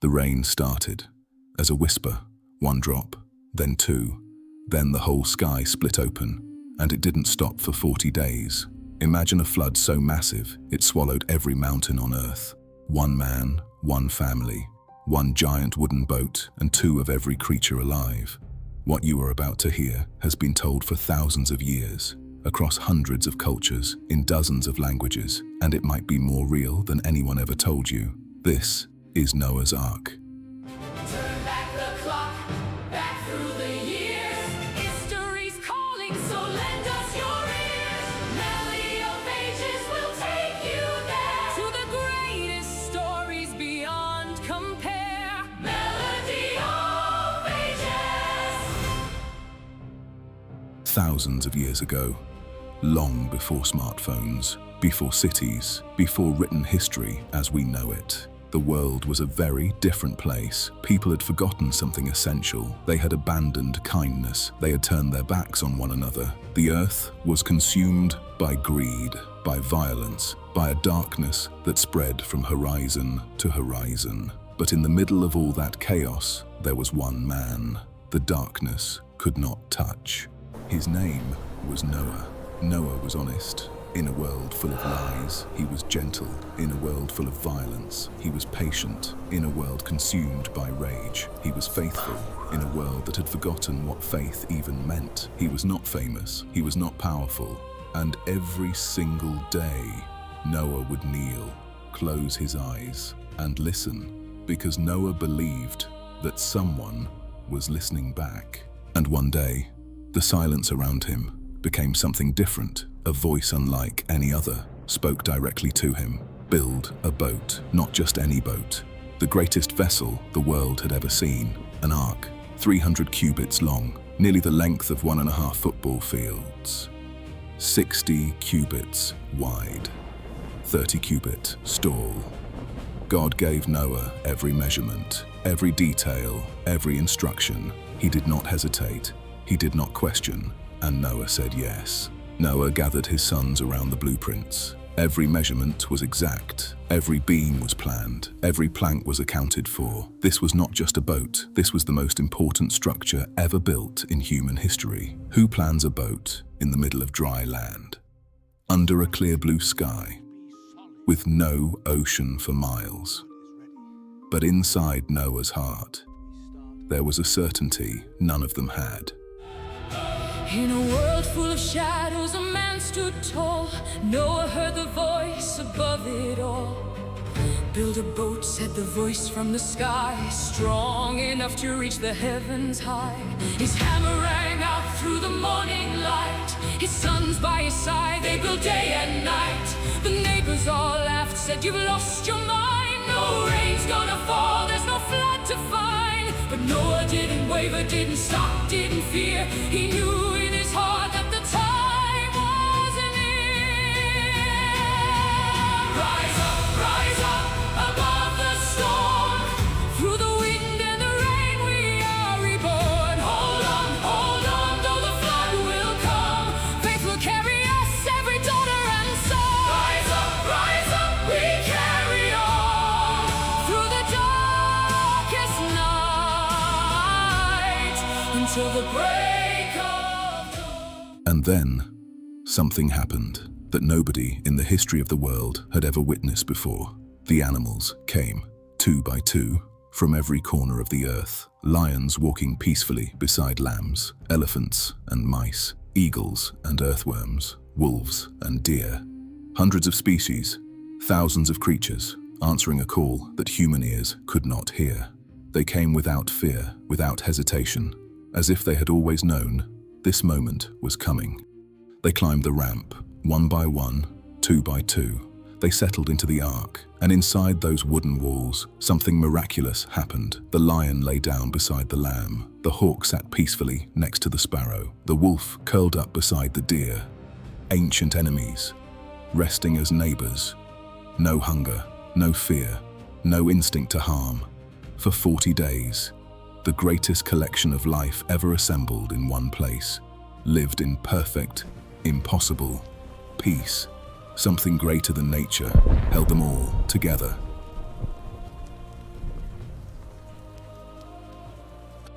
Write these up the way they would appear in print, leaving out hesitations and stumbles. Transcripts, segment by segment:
The rain started. As a whisper, one drop, then two, then the whole sky split open, and it didn't stop for 40 days. Imagine a flood so massive, it swallowed every mountain on earth. One man, one family, one giant wooden boat, and two of every creature alive. What you are about to hear has been told for thousands of years, across hundreds of cultures, in dozens of languages, and it might be more real than anyone ever told you. This is Noah's Ark. Turn back the clock, back through the years. History's calling, so lend us your ears. Melody of Ages will take you there to the greatest stories beyond compare. Melody of Ages. Thousands of years ago, long before smartphones, before cities, before written history as we know it, the world was a very different place. People had forgotten something essential. They had abandoned kindness. They had turned their backs on one another. The earth was consumed by greed, by violence, by a darkness that spread from horizon to horizon. But in the middle of all that chaos, there was one man the darkness could not touch. His name was Noah. Noah was honest. In a world full of lies, he was gentle. In a world full of violence, he was patient. In a world consumed by rage, he was faithful. In a world that had forgotten what faith even meant, he was not famous, he was not powerful. And every single day, Noah would kneel, close his eyes, and listen, because Noah believed that someone was listening back. And one day, the silence around him became something different. A voice unlike any other spoke directly to him. Build a boat, not just any boat. The greatest vessel the world had ever seen. An ark, 300 cubits long, nearly the length of 1.5 football fields. 60 cubits wide, 30-cubit stall. God gave Noah every measurement, every detail, every instruction. He did not hesitate. He did not question. And Noah said yes. Noah gathered his sons around the blueprints. Every measurement was exact. Every beam was planned. Every plank was accounted for. This was not just a boat. This was the most important structure ever built in human history. Who plans a boat in the middle of dry land, under a clear blue sky, with no ocean for miles? But inside Noah's heart, there was a certainty none of them had. In a world full of shadows, a man stood tall. Noah heard the voice above it all. Build a boat, said the voice from the sky, strong enough to reach the heavens high. His hammer rang out through the morning light. His sons by his side, they built day and night. The neighbors all laughed, said, "You've lost your mind. No rain's gonna fall, there's no flood to find." But Noah didn't waver, didn't stop, didn't fear. He knew in his heart that the time was near. Rise up above the storm. Through the wind and the rain we are reborn. Hold on, though the flood will come. Faith will carry us, every daughter and son. Rise up, we carry on. Through the darkest night, until the break of dawn. And then, something happened that nobody in the history of the world had ever witnessed before. The animals came, 2 by 2, from every corner of the earth. Lions walking peacefully beside lambs, elephants and mice, eagles and earthworms, wolves and deer. Hundreds of species, thousands of creatures, answering a call that human ears could not hear. They came without fear, without hesitation, as if they had always known this moment was coming. They climbed the ramp, 1 by 1, 2 by 2. They settled into the ark, and inside those wooden walls, something miraculous happened. The lion lay down beside the lamb. The hawk sat peacefully next to the sparrow. The wolf curled up beside the deer. Ancient enemies, resting as neighbors. No hunger, no fear, no instinct to harm. For 40 days, the greatest collection of life ever assembled in one place, lived in perfect, impossible peace. Something greater than nature held them all together.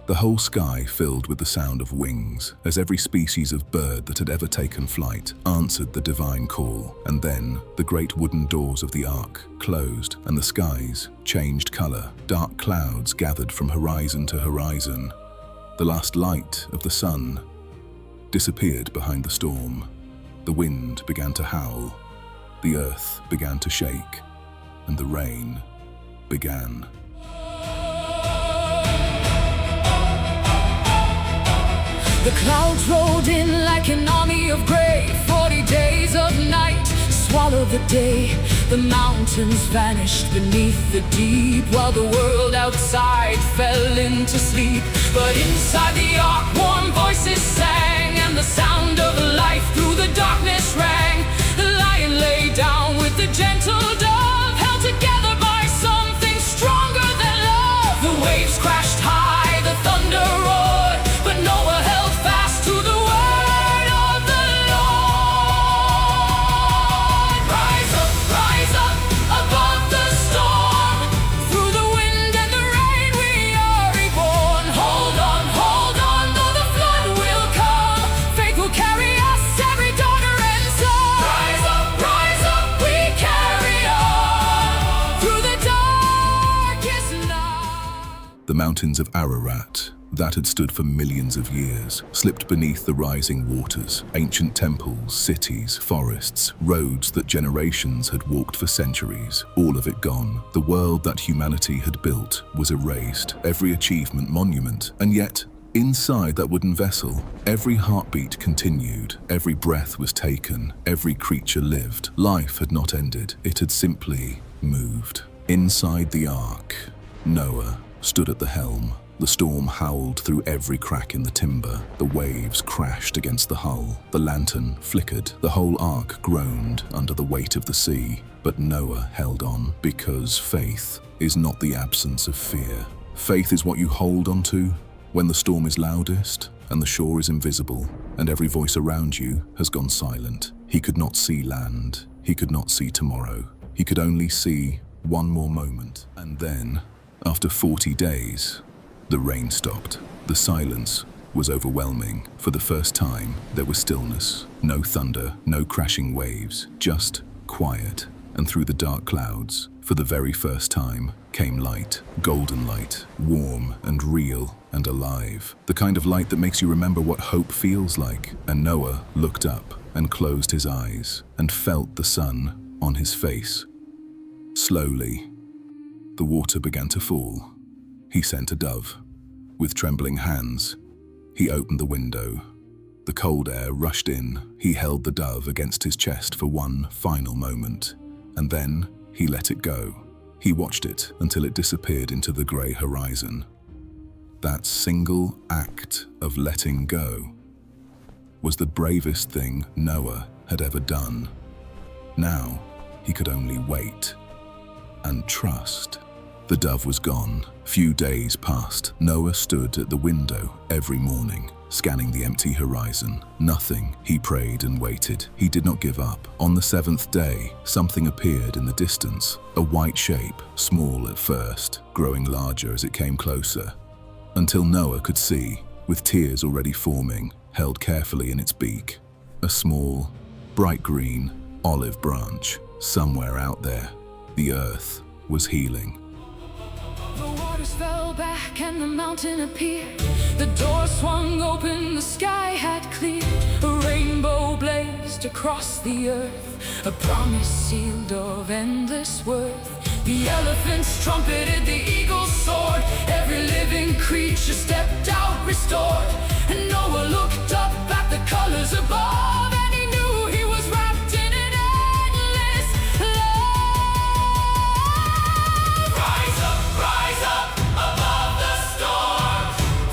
The whole sky filled with the sound of wings, as every species of bird that had ever taken flight answered the divine call. And then the great wooden doors of the ark closed, and the skies changed color. Dark clouds gathered from horizon to horizon. The last light of the sun disappeared behind the storm. The wind began to howl, the earth began to shake, and the rain began. The clouds rolled in like an army of gray. 40 days of night swallowed the day. The mountains vanished beneath the deep, while the world outside fell into sleep. But inside the ark, warm voices sang, and the sound of life through the darkness rang. The lion lay down with the gentle dove, held together by something stronger than love. The waves crashed high, the thunder roared, but Noah held fast to the word of the Lord. Rise up above the storm. Through the wind and the rain we are reborn. Hold on, though the flood will come. Faith will carry us, every daughter and son. Rise up, we carry on. Through the darkest night. The mountains of Ararat, that had stood for millions of years, slipped beneath the rising waters. Ancient temples, cities, forests, roads that generations had walked for centuries, all of it gone. The world that humanity had built was erased, every achievement monument, and yet, inside that wooden vessel, every heartbeat continued, every breath was taken, every creature lived. Life had not ended, it had simply moved. Inside the ark, Noah stood at the helm. The storm howled through every crack in the timber. The waves crashed against the hull. The lantern flickered. The whole ark groaned under the weight of the sea. But Noah held on, because faith is not the absence of fear. Faith is what you hold onto when the storm is loudest and the shore is invisible and every voice around you has gone silent. He could not see land. He could not see tomorrow. He could only see one more moment. And then, after 40 days, the rain stopped. The silence was overwhelming. For the first time, there was stillness. No thunder, no crashing waves, just quiet. And through the dark clouds, for the very first time, came light. Golden light, warm and real and alive. The kind of light that makes you remember what hope feels like. And Noah looked up and closed his eyes and felt the sun on his face. Slowly, the water began to fall. He sent a dove. With trembling hands, he opened the window. The cold air rushed in. He held the dove against his chest for one final moment, and then he let it go. He watched it until it disappeared into the grey horizon. That single act of letting go was the bravest thing Noah had ever done. Now he could only wait and trust. The dove was gone. Few days passed. Noah stood at the window every morning, scanning the empty horizon. Nothing. He prayed and waited. He did not give up. On the 7th day, something appeared in the distance. A white shape, small at first, growing larger as it came closer, until Noah could see, with tears already forming, held carefully in its beak, a small, bright green, olive branch. Somewhere out there, the earth was healing. The waters fell back and the mountain appeared. The door swung open, the sky had cleared. A rainbow blazed across the earth, a promise sealed of endless worth. The elephants trumpeted, the eagles soared. Every living creature stepped out restored. And Noah looked up at the colors above, and he knew he was wrapped in an endless love. Rise up above the storm.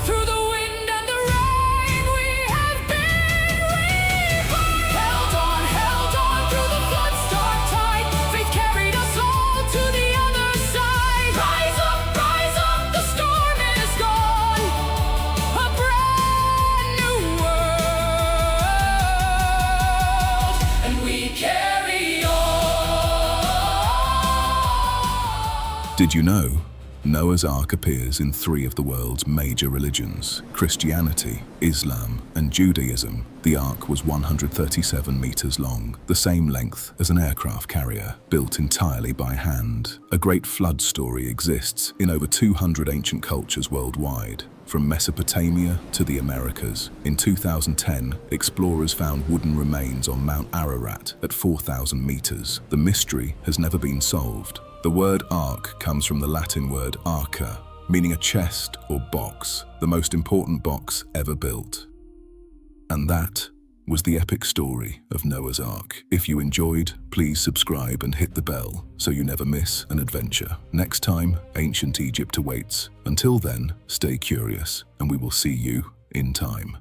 Through the wind and the rain we have been reborn. Held on through the flood's dark tide. Faith carried us all to the other side. Rise up, the storm is gone. A brand new world, and we carry on. Did you know Noah's Ark appears in 3 of the world's major religions: Christianity, Islam, and Judaism. The Ark was 137 meters long, the same length as an aircraft carrier, built entirely by hand. A great flood story exists in over 200 ancient cultures worldwide, from Mesopotamia to the Americas. In 2010, explorers found wooden remains on Mount Ararat at 4,000 meters. The mystery has never been solved. The word ark comes from the Latin word arca, meaning a chest or box, the most important box ever built. And that was the epic story of Noah's Ark. If you enjoyed, please subscribe and hit the bell so you never miss an adventure. Next time, ancient Egypt awaits. Until then, stay curious, and we will see you in time.